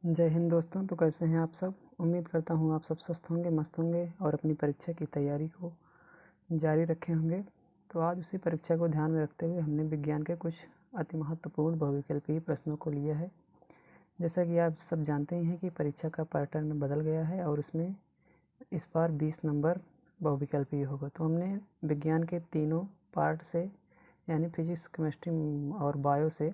जय हिंद दोस्तों। तो कैसे हैं आप सब। उम्मीद करता हूँ आप सब स्वस्थ होंगे, मस्त होंगे और अपनी परीक्षा की तैयारी को जारी रखे होंगे। तो आज उसी परीक्षा को ध्यान में रखते हुए हमने विज्ञान के कुछ अति महत्वपूर्ण बहुविकल्पीय प्रश्नों को लिया है। जैसा कि आप सब जानते ही हैं कि परीक्षा का पैटर्न बदल गया है और उसमें इस बार 20 नंबर बहुविकल्पीय होगा। तो हमने विज्ञान के तीनों पार्ट से यानी फिजिक्स, केमिस्ट्री और बायो से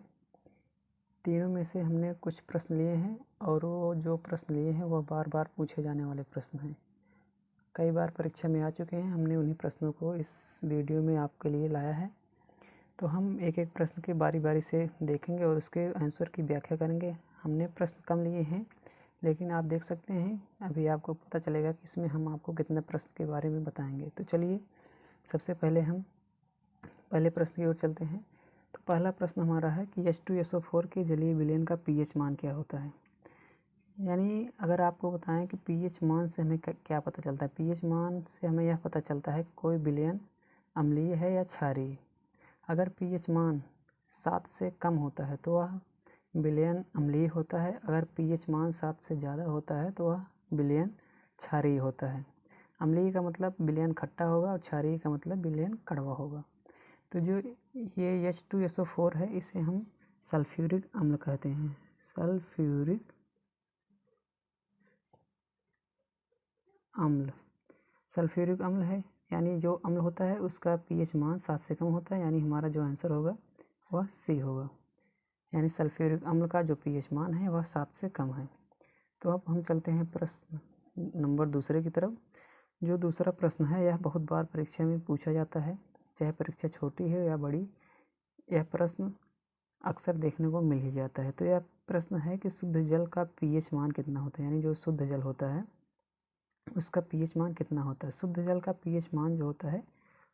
तीनों में से हमने कुछ प्रश्न लिए हैं और वो जो प्रश्न लिए हैं वह बार बार पूछे जाने वाले प्रश्न हैं। कई बार परीक्षा में आ चुके हैं। हमने उन्हीं प्रश्नों को इस वीडियो में आपके लिए लाया है। तो हम एक एक प्रश्न के बारी बारी से देखेंगे और उसके आंसर की व्याख्या करेंगे। हमने प्रश्न कम लिए हैं, लेकिन आप देख सकते हैं अभी आपको पता चलेगा कि इसमें हम आपको कितने प्रश्न के बारे में बताएंगे। तो चलिए सबसे पहले हम पहले प्रश्न की ओर चलते हैं। तो पहला प्रश्न हमारा है कि H2SO4 के जलीय विलयन का pH मान क्या होता है। यानी अगर आपको बताएं कि pH मान से हमें क्या पता चलता है। pH मान से हमें यह पता चलता है कि कोई विलयन अम्लीय है या क्षारीय। अगर pH मान 7 से कम होता है तो वह विलयन अम्लीय होता है। अगर pH मान 7 से ज़्यादा होता है तो वह विलयन क्षारीय होता है। अम्लीय का मतलब विलयन खट्टा होगा और क्षारीय का मतलब विलयन कड़वा होगा। तो जो ये H2SO4 है इसे हम सल्फ्यूरिक अम्ल कहते हैं। सल्फ्यूरिक अम्ल सल्फ्यूरिक अम्ल है, यानी जो अम्ल होता है उसका pH मान 7 से कम होता है। यानी हमारा जो आंसर होगा वह C होगा। यानी सल्फ्यूरिक अम्ल का जो pH मान है वह 7 से कम है। तो अब हम चलते हैं प्रश्न नंबर दूसरे की तरफ। जो दूसरा प्रश्न है यह बहुत बार परीक्षा में पूछा जाता है, चाहे परीक्षा छोटी है या बड़ी। यह प्रश्न अक्सर देखने को मिल ही जाता है। तो यह प्रश्न है कि शुद्ध जल का pH मान कितना होता है। यानी जो शुद्ध जल होता है उसका pH मान कितना होता है। शुद्ध जल का pH मान जो होता है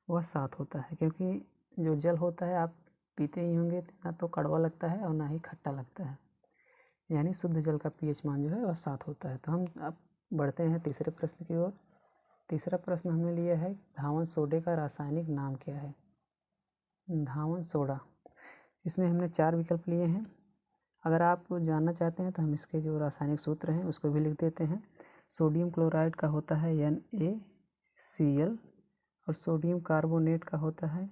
वह 7 होता है, क्योंकि जो जल होता है आप पीते ही होंगे, ना तो कड़वा लगता है और ना ही खट्टा लगता है। यानी शुद्ध जल का pH मान जो है वह 7 होता है। तो हम अब बढ़ते हैं तीसरे प्रश्न की ओर। तीसरा प्रश्न हमने लिया है धावन सोडे का रासायनिक नाम क्या है। धावन सोडा, इसमें हमने 4 विकल्प लिए हैं। अगर आप जानना चाहते हैं तो हम इसके जो रासायनिक सूत्र हैं उसको भी लिख देते हैं। सोडियम क्लोराइड का होता है NaCl और सोडियम कार्बोनेट का होता है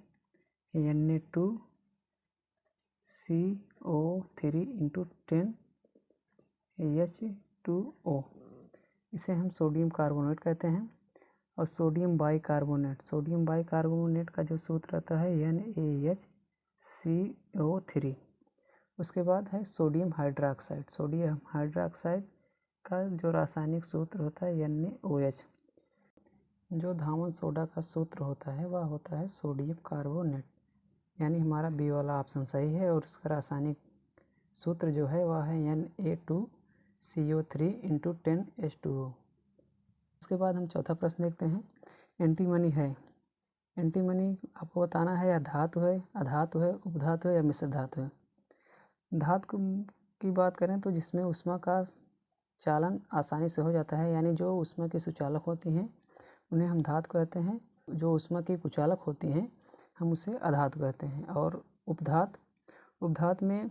Na2CO3×10H2O। इसे हम सोडियम कार्बोनेट कहते हैं। और सोडियम बाइकार्बोनेट का जो सूत्र रहता है NaHCO3। उसके बाद है सोडियम हाइड्रोक्साइड का जो रासायनिक सूत्र होता है NaOH। जो धावन सोडा का सूत्र होता है वह होता है सोडियम कार्बोनेट। यानी हमारा बी वाला ऑप्शन सही है और उसका रासायनिक सूत्र जो है वह है Na2CO3×10H2O। उसके बाद हम चौथा प्रश्न देखते हैं। एंटीमनी है। एंटीमनी आपको बताना है या धातु है, अधातु है, उपधातु है या मिश्र धातु है। धातु की बात करें तो जिसमें ऊष्मा का चालन आसानी से हो जाता है, यानी जो ऊष्मा की सुचालक होती हैं उन्हें हम धातु कहते हैं। जो ऊष्मा की कुचालक होती हैं हम उसे अधातु कहते हैं। और उपधातु में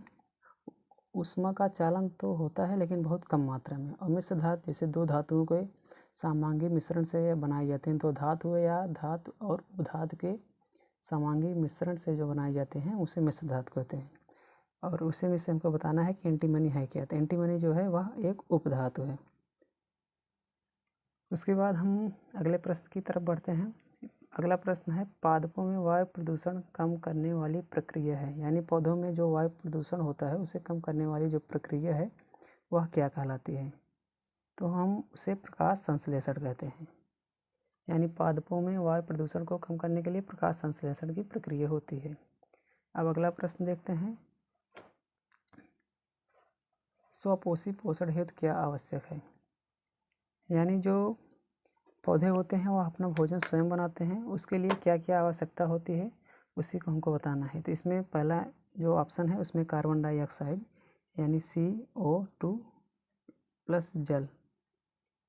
ऊष्मा का चालन तो होता है लेकिन बहुत कम मात्रा में। और मिश्र धातु जैसे दो धातुओं के समांगी मिश्रण से बनाई जाती हैं, तो धातु या धातु और उपधातु के समांगी मिश्रण से जो बनाई जाते हैं उसे मिश्र धातु कहते हैं। और उसी में से हमको बताना है कि एंटीमनी है क्या। तो एंटीमनी जो है वह एक उपधातु है। उसके बाद हम अगले प्रश्न की तरफ बढ़ते हैं। अगला प्रश्न है पादपों में वायु प्रदूषण कम करने वाली प्रक्रिया है। यानी पौधों में जो वायु प्रदूषण होता है उसे कम करने वाली जो प्रक्रिया है वह क्या कहलाती है। तो हम उसे प्रकाश संश्लेषण कहते हैं। यानी पादपों में वायु प्रदूषण को कम करने के लिए प्रकाश संश्लेषण की प्रक्रिया होती है। अब अगला प्रश्न देखते हैं। स्वपोषी पोषण हेतु क्या आवश्यक है। यानी जो पौधे होते हैं वह अपना भोजन स्वयं बनाते हैं, उसके लिए क्या क्या आवश्यकता होती है उसी को हमको बताना है। तो इसमें पहला जो ऑप्शन है उसमें कार्बन डाइऑक्साइड यानी CO2 प्लस जल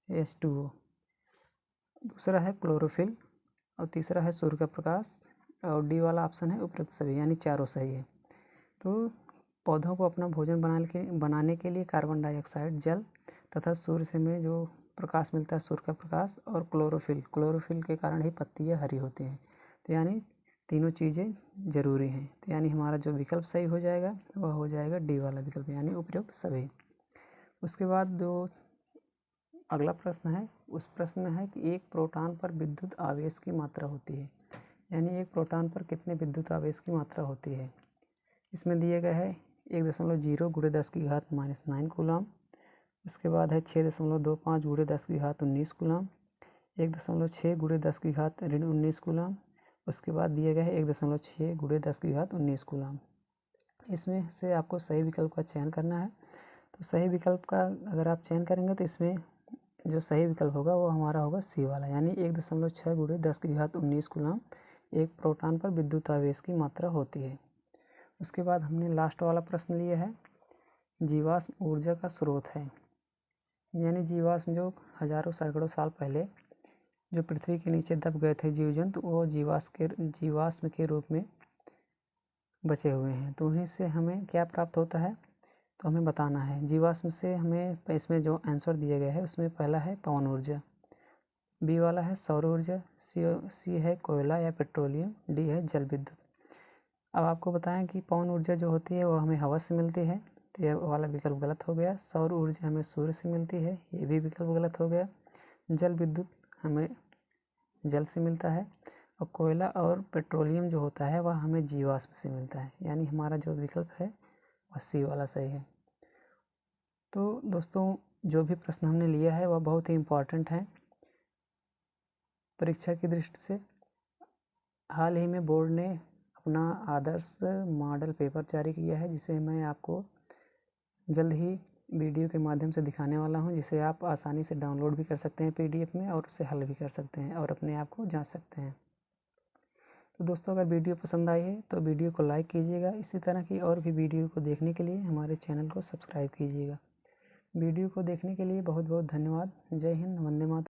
H2O। दूसरा है क्लोरोफिल और तीसरा है सूर्य का प्रकाश और डी वाला ऑप्शन है उपरोक्त सभी, यानी चारों सही है। तो पौधों को अपना भोजन बनाने के लिए कार्बन डाइऑक्साइड, जल तथा सूर्य से में जो प्रकाश मिलता है, सूर्य का प्रकाश, और क्लोरोफिल के कारण ही पत्तियाँ हरी होती हैं। तो यानी तीनों चीज़ें ज़रूरी हैं। तो यानी हमारा जो विकल्प सही हो जाएगा वह हो जाएगा डी वाला विकल्प, यानी उपयुक्त सभी। उसके बाद जो अगला प्रश्न है, उस प्रश्न में है कि एक प्रोटॉन पर विद्युत आवेश की मात्रा होती है, यानी एक प्रोटॉन पर कितने विद्युत आवेश की मात्रा होती है। इसमें दिए गए है 1.0 × 10⁻⁹ कूलम। उसके बाद है 6.25 × 10⁻19 कूलम, 1.6 × 10⁻19 कूलम। उसके बाद दिए गए है 1.6 × 10⁻19 कूलम। इसमें से आपको सही विकल्प का चयन करना है। तो सही विकल्प का अगर आप चयन करेंगे तो इसमें जो सही विकल्प होगा वो हमारा होगा सी वाला, यानी 1.6 × 10⁻19 कूलम एक प्रोटॉन पर विद्युत आवेश की मात्रा होती है। उसके बाद हमने लास्ट वाला प्रश्न लिया है, जीवाश्म ऊर्जा का स्रोत है, यानी जीवाश्म जो हजारों सैकड़ों साल पहले जो पृथ्वी के नीचे दब गए थे जीव जंतु, वो जीवाश्म के रूप में बचे हुए हैं। तो उन्हीं से हमें क्या प्राप्त होता है तो हमें बताना है। जीवाश्म से हमें इसमें जो आंसर दिए गए हैं उसमें पहला है पवन ऊर्जा, बी वाला है सौर ऊर्जा, सी है कोयला या पेट्रोलियम, डी है जल विद्युत। अब आपको बताएं कि पवन ऊर्जा जो होती है वो हमें हवा से मिलती है, तो यह वाला विकल्प गलत हो गया। सौर ऊर्जा हमें सूर्य से मिलती है, ये भी विकल्प गलत हो गया। जल विद्युत हमें जल से मिलता है, और कोयला और पेट्रोलियम जो होता है वह हमें जीवाश्म से मिलता है, यानी हमारा जो विकल्प है वह सी वाला सही है। तो दोस्तों जो भी प्रश्न हमने लिया है वह बहुत ही इम्पोर्टेंट है परीक्षा की दृष्टि से। हाल ही में बोर्ड ने अपना आदर्श मॉडल पेपर जारी किया है, जिसे मैं आपको जल्द ही वीडियो के माध्यम से दिखाने वाला हूं, जिसे आप आसानी से डाउनलोड भी कर सकते हैं PDF में, और उसे हल भी कर सकते हैं और अपने आप को जांच सकते हैं। तो दोस्तों अगर वीडियो पसंद आई है तो वीडियो को लाइक कीजिएगा। इसी तरह की और भी वीडियो को देखने के लिए हमारे चैनल को सब्सक्राइब कीजिएगा। वीडियो को देखने के लिए बहुत बहुत धन्यवाद। जय हिंद, वंदे मातरम।